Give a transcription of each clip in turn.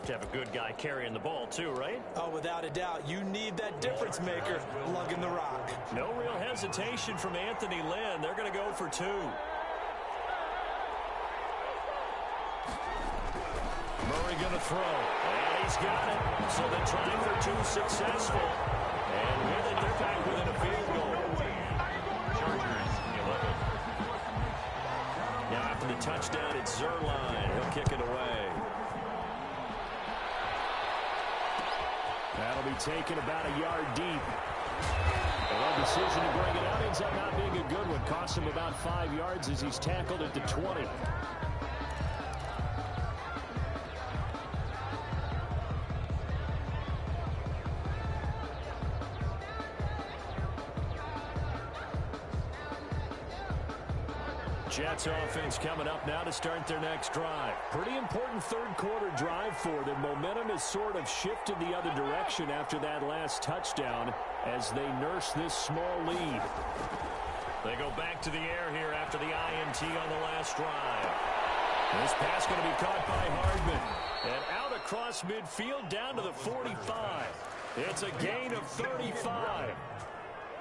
have to have a good guy carrying the ball too, right? Oh, without a doubt. You need that difference maker lugging the rock. No real hesitation from Anthony Lynn. They're going to go for two. Murray going to throw. And he's got it. So they're trying for two, successful. And with it, they're back within a field goal. Chargers, 11. Now after the touchdown, it's Zerline. He'll kick it away. That'll be taken about a yard deep. The decision to bring it out ends up not being a good one. Costs him about 5 yards as he's tackled at the 20. Jets offense coming up now to start their next drive. Pretty important third quarter drive for them. Momentum has sort of shifted the other direction after that last touchdown as they nurse this small lead. They go back to the air here after the INT on the last drive. This pass going to be caught by Hardman. And out across midfield down to the 45. It's a gain of 35.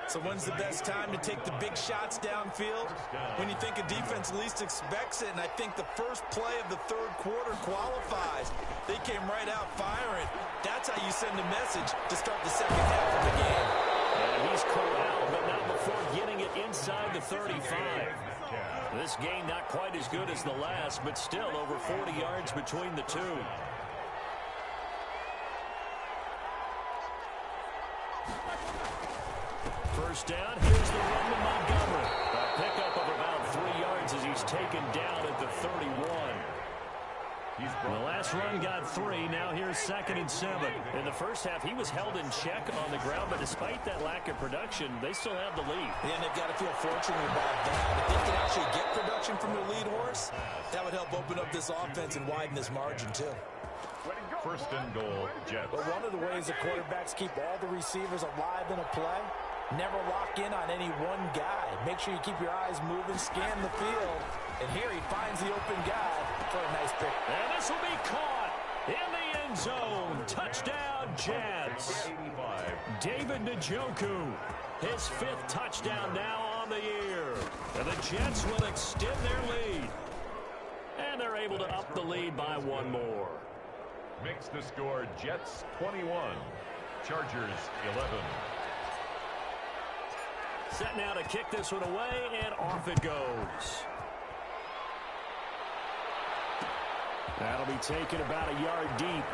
So when's the best time to take the big shots downfield? When you think a defense least expects it, and I think the first play of the third quarter qualifies. They came right out firing. That's how you send a message to start the second half of the game. And he's corralled, but not before getting it inside the 35. This game not quite as good as the last, but still over 40 yards between the two. First down, here's the run to Montgomery. A pickup of about 3 yards as he's taken down at the 31. The last run got 3. Now here's 2nd and 7. In the first half, he was held in check on the ground, but despite that lack of production, they still have the lead. And they've got to feel fortunate about that. If they can actually get production from their lead horse, that would help open up this offense and widen this margin, too. First and goal, Jets. But one of the ways the quarterbacks keep all the receivers alive in a play, never lock in on any one guy. Make sure you keep your eyes moving, scan the field. And here he finds the open guy for a nice pick. And this will be caught in the end zone. Touchdown, Jets. David Njoku, his 5th touchdown now on the year. And the Jets will extend their lead. And they're able to up the lead by 1 more. Makes the score Jets 21, Chargers 11. Set now to kick this one away, and off it goes. That'll be taken about a yard deep.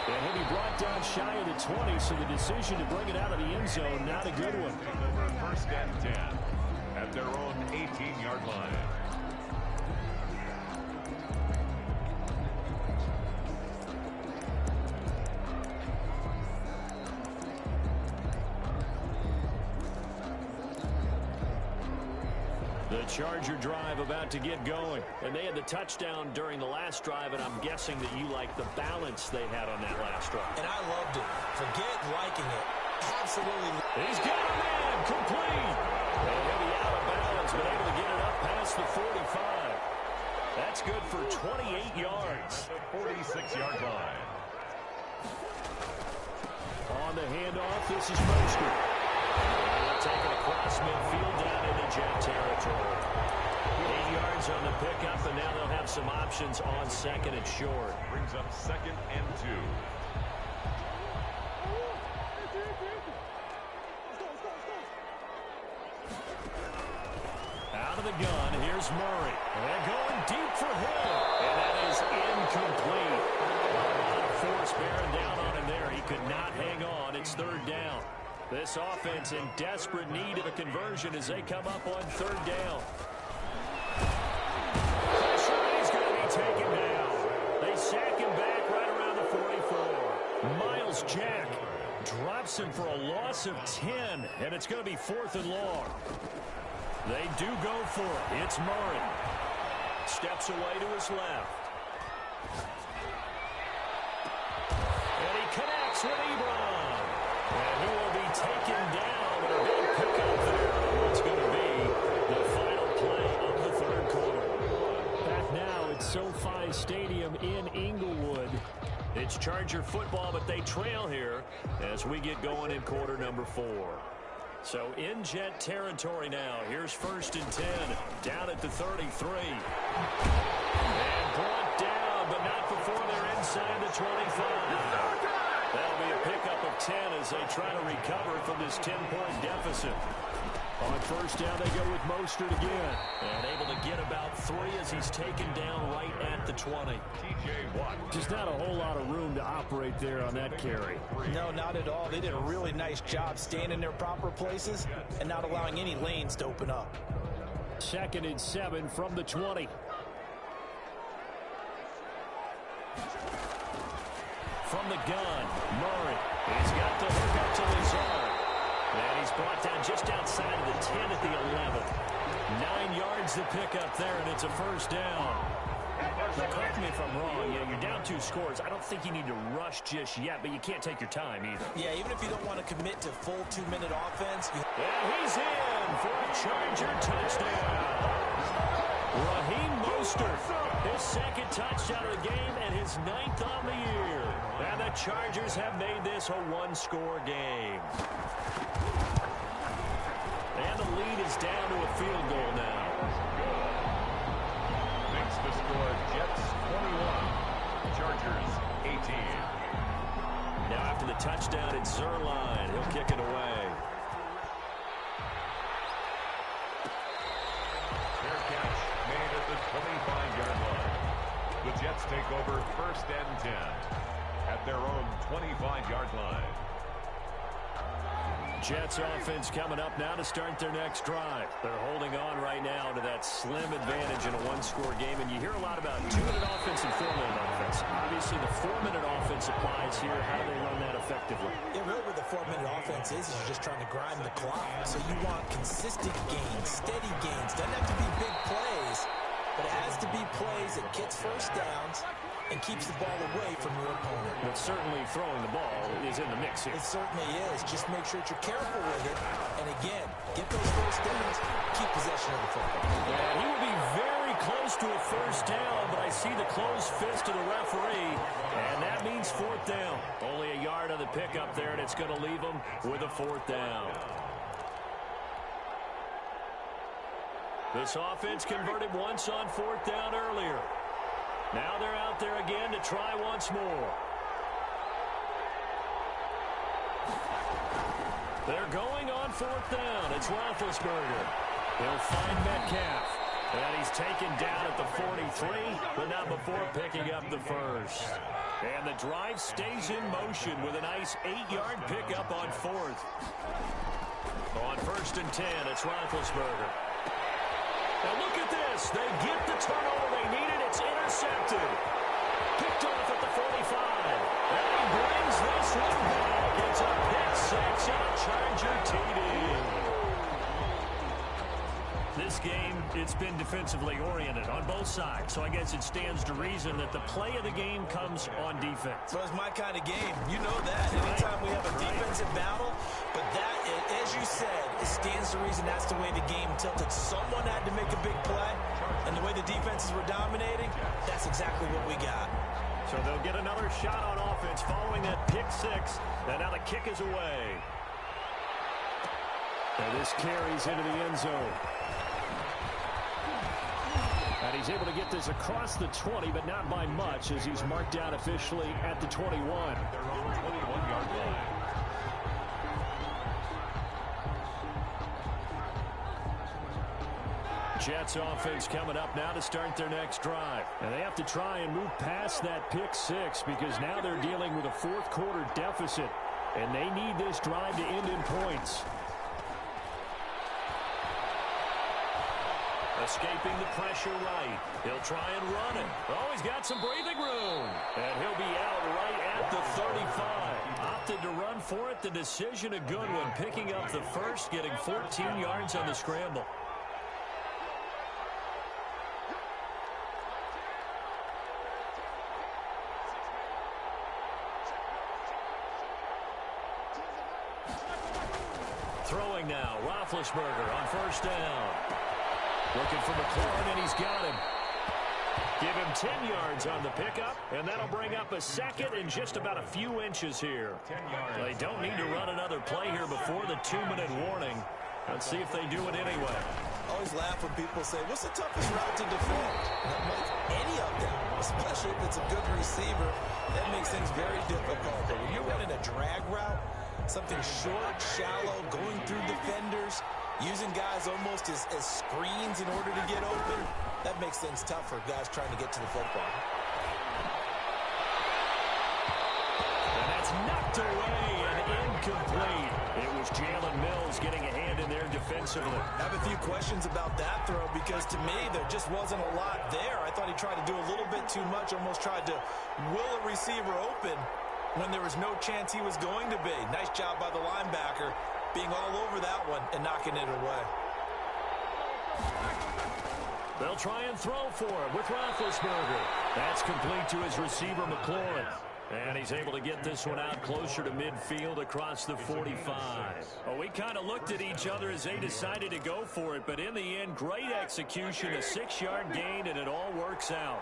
And he'll be brought down shy of the 20, so the decision to bring it out of the end zone, not a good one. First and 10 at their own 18-yard line. The Charger drive about to get going. And they had the touchdown during the last drive, and I'm guessing that you like the balance they had on that last drive. And I loved it. Forget liking it. Absolutely. He's got a man complete. And he'll be out of bounds, but able to get it up past the 45. That's good for 28 yards. 46-yard line. On the handoff, this is Mostert. Taking across midfield down into Jet territory. 8 yards on the pickup, and now they'll have some options on 2nd and short. Brings up 2nd and 2. Out of the gun, here's Murray. And going deep for Hill. And that is incomplete. A lot of force bearing down on him there. He could not hang on. It's 3rd down. This offense in desperate need of a conversion as they come up on 3rd down. He's going to be taken down. They sack him back right around the 44. Miles Jack drops him for a loss of 10, and it's going to be 4th and long. They do go for it. It's Murray. Steps away to his left. And he connects with Ebron. And he will be taken down, and a big pickup there on what's going to be the final play of the 3rd quarter. Back now at SoFi Stadium in Inglewood. It's Charger football, but they trail here as we get going in quarter number 4. So in Jet territory now. Here's 1st and 10. Down at the 33. And brought down, but not before they're inside the 25. That'll be a pickup of 10 as they try to recover from this 10-point deficit. On 1st down, they go with Mostert again. And able to get about 3 as he's taken down right at the 20. Just not a whole lot of room to operate there on that carry. No, not at all. They did a really nice job staying in their proper places and not allowing any lanes to open up. 2nd and 7 from the 20. From the gun, Murray. He's got the hook up to Lazard. And he's brought down just outside of the 10 at the 11. 9 yards to pick up there, and it's a 1st down. Now, correct me if I'm wrong. Yeah, you're down 2 scores. I don't think you need to rush just yet, but you can't take your time either. Yeah, even if you don't want to commit to full 2-minute offense. And he's in for a Charger touchdown. Raheem Mostert, his 2nd touchdown of the game and his 9th on the year. And the Chargers have made this a 1-score game. And the lead is down to a field goal now. Makes the score Jets 21, Chargers 18. Now after the touchdown, it's Zerline. He'll kick it away. Fair catch made at the 25-yard line. The Jets take over 1st and 10 at their own 25-yard line. Jets offense coming up now to start their next drive. They're holding on right now to that slim advantage in a 1-score game. And you hear a lot about 2-minute offense and 4-minute offense. Obviously, the 4-minute offense applies here. How do they run that effectively? Yeah, really what the 4-minute offense is you're just trying to grind the clock. So you want consistent gains, steady gains. Doesn't have to be big plays, but it has to be plays that gets 1st downs and keeps the ball away from your opponent. But certainly throwing the ball is in the mix here. It certainly is. Just make sure that you're careful with it. And again, get those 1st downs, keep possession of the football. Yeah, he would be very close to a 1st down, but I see the closed fist of the referee, and that means 4th down. Only a yard on the pickup there, and it's going to leave him with a 4th down. This offense converted once on 4th down earlier. Now they're out there again to try once more. They're going on 4th down. It's Roethlisberger. He'll find Metcalf. And he's taken down at the 43, but not before picking up the 1st. And the drive stays in motion with a nice 8-yard pickup on 4th. On 1st and 10, it's Roethlisberger. Now look at this. They get the turnover they needed. It's intercepted. Picked off at the 45. And he brings this one back. It's a pick 6 and a Charger TD. This game, it's been defensively oriented on both sides. So I guess it stands to reason that the play of the game comes on defense. So it's my kind of game. You know that. Anytime we have a defensive battle, but that, as you said, it stands to reason that's the way the game tilted. Someone had to make a big play, and the way the defenses were dominating, that's exactly what we got. So they'll get another shot on offense following that pick 6. And now the kick is away. And this carries into the end zone. And he's able to get this across the 20, but not by much, as he's marked down officially at the 21. Their own 21-yard line. Jets offense coming up now to start their next drive. And they have to try and move past that pick 6 because now they're dealing with a 4th quarter deficit. And they need this drive to end in points. Escaping the pressure right. He'll try and run it. Oh, he's got some breathing room. And he'll be out right at the 35. Opted to run for it. The decision a good one. Picking up the 1st, getting 14 yards on the scramble. Throwing now, Roethlisberger on 1st down. Looking for McLaurin, and he's got him. Give him 10 yards on the pickup, and that'll bring up a second and just about a few inches here. They don't need to run another play here before the 2-minute warning. Let's see if they do it anyway. I always laugh when people say, what's the toughest route to defend? Any of them, especially if it's a good receiver. That makes things very difficult. But when you're running a drag route, something short, shallow, going through defenders, using guys almost as screens in order to get open, that makes things tough for guys trying to get to the football. And that's knocked away and incomplete. It was Jalen Mills getting a hand in there defensively. I have a few questions about that throw because to me there just wasn't a lot there. I thought he tried to do a little bit too much, almost tried to will a receiver open when there was no chance he was going to be. Nice job by the linebacker being all over that one and knocking it away. They'll try and throw for him with Roethlisberger. That's complete to his receiver, McLaurin. And he's able to get this one out closer to midfield across the 45. Well, we kind of looked at each other as they decided to go for it, but in the end, great execution, a 6-yard gain, and it all works out.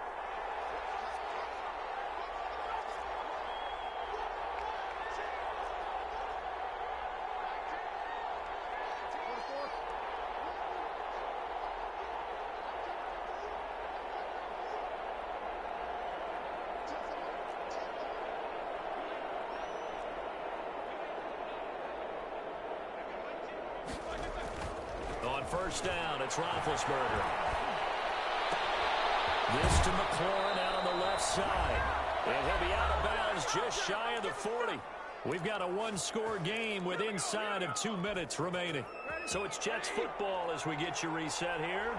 First down, it's Roethlisberger. This to McLaurin out on the left side. And he'll be out of bounds just shy of the 40. We've got a one-score game with inside of 2 minutes remaining. So it's Jets football as we get you reset here.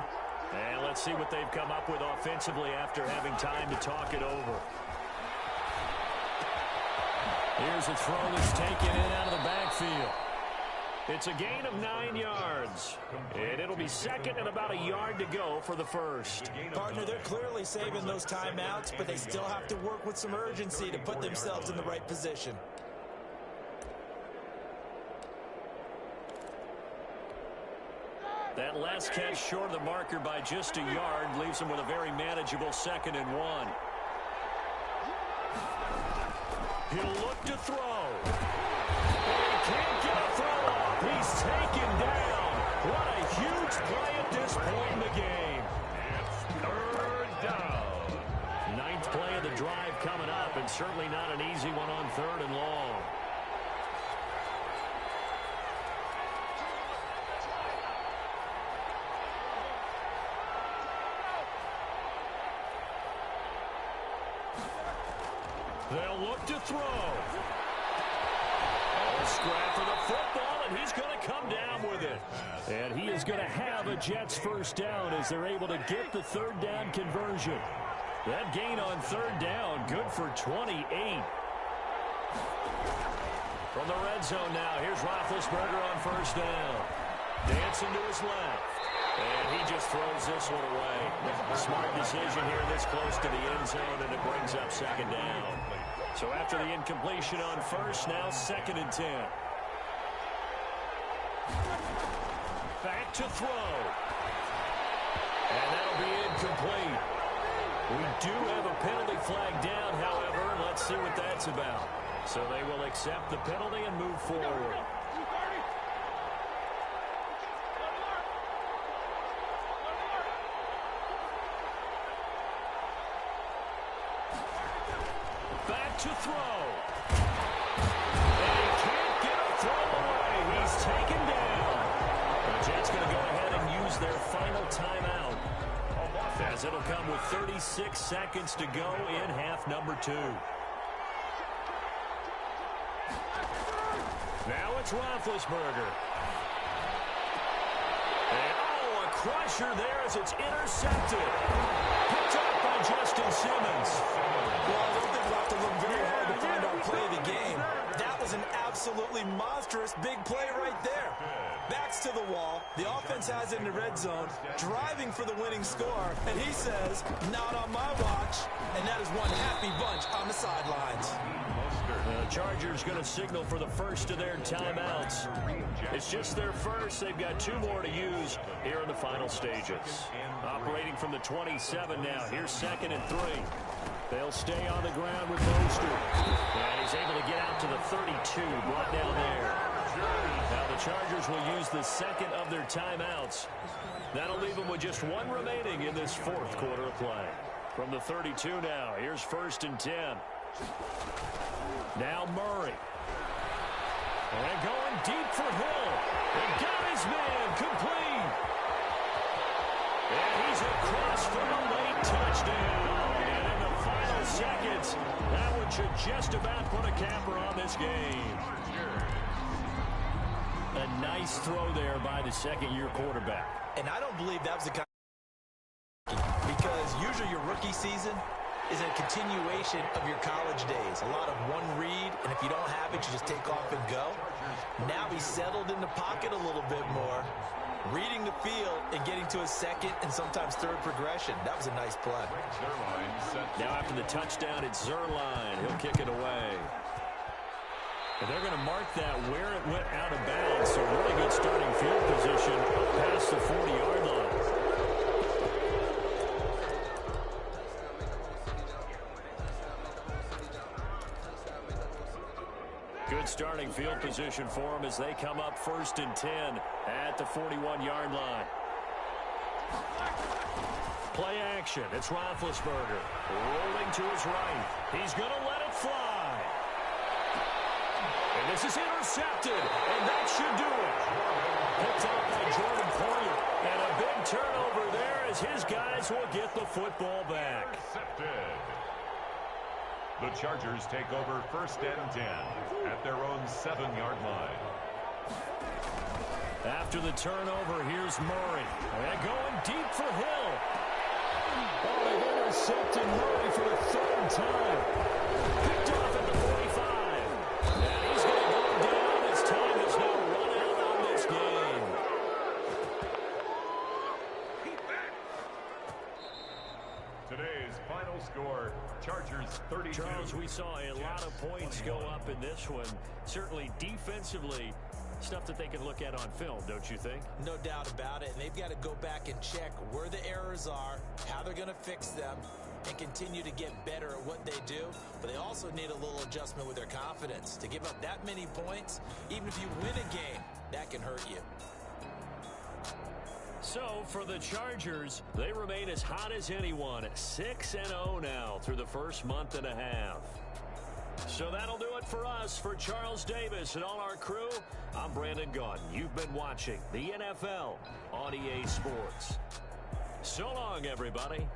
And let's see what they've come up with offensively after having time to talk it over. Here's a throw that's taken in out of the backfield. It's a gain of 9 yards, and it'll be second and about a yard to go for the first. Partner, they're clearly saving those timeouts, but they still have to work with some urgency to put themselves in the right position. That last catch short of the marker by just a yard leaves them with a very manageable 2nd and 1. He'll look to throw. He can't get a throw off. He's taken down. What a huge play at this point in the game. It's 3rd down. 9th play of the drive coming up, and certainly not an easy one on 3rd and long. They'll look to throw. Scrap for the football, and he's going to come down with it. And he is going to have a Jets first down as they're able to get the 3rd down conversion. That gain on 3rd down, good for 28. From the red zone now, here's Roethlisberger on first down. Dancing to his left. And he just throws this one away. Smart decision here this close to the end zone, and it brings up 2nd down. So after the incompletion on first, now 2nd and 10. Back to throw. And that'll be incomplete. We do have a penalty flag down, however, and let's see what that's about. So they will accept the penalty and move forward. To throw. And he can't get a throw away. He's taken down. The Jets going to go ahead and use their final timeout, as it'll come with 36 seconds to go in half number 2. Now it's Roethlisberger. And a crusher there as it's intercepted. Picked up by Justin Simmons. Well, I don't think we'll have to look very hard to find our play of the game. That was an absolutely monstrous big play right there. Backs to the wall. The offense has it in the red zone, driving for the winning score. And he says, not on my watch. And that is one happy bunch on the sidelines. The Chargers going to signal for the first of their timeouts. It's just their first. They've got 2 more to use here in the final stages. Operating from the 27 now. Here's 2nd and 3. They'll stay on the ground with Mostert. And he's able to get out to the 32, brought down there. Now the Chargers will use the 2nd of their timeouts. That'll leave them with just 1 remaining in this 4th quarter of play. From the 32 now, here's 1st and 10. Now Murray. And going deep for Hill. And got his man complete. And he's across for a late touchdown. And in the final seconds, that one should just about put a capper on this game. A nice throw there by the 2nd-year quarterback. And I don't believe that was the kind of because usually your rookie season is a continuation of your college days. A lot of one read, and if you don't have it, you just take off and go. Now he's settled in the pocket a little bit more, reading the field and getting to a 2nd and sometimes 3rd progression. That was a nice play. Now after the touchdown, it's Zuerlein. He'll kick it away. And they're going to mark that where it went out of bounds. So really good starting field position past the 40-yard line. Good starting field position for them as they come up 1st and 10 at the 41-yard line. Play action. It's Roethlisberger rolling to his right. He's going to let it fly. And this is intercepted, and that should do it. Picked off by Jordan Poyer. And a big turnover there as his guys will get the football back. Intercepted. The Chargers take over 1st and 10 at their own 7-yard line. After the turnover, here's Murray. And going deep for Hill. Oh, they've intercepted Murray for the 3rd time. Picked off at the 45. And he's going to go down as time has now run out on this game. Today's final score, Chargers 32. Charles, we saw a lot of points go up in this one. Certainly defensively, stuff that they can look at on film, don't you think? No doubt about it. And they've got to go back and check where the errors are, how they're going to fix them, and continue to get better at what they do. But they also need a little adjustment with their confidence. To give up that many points, even if you win a game, that can hurt you. So, for the Chargers, they remain as hot as anyone at 6-0 now through the first month and a half. So that'll do it for us. For Charles Davis and all our crew, I'm Brandon Gaudin. You've been watching the NFL on EA Sports. So long, everybody.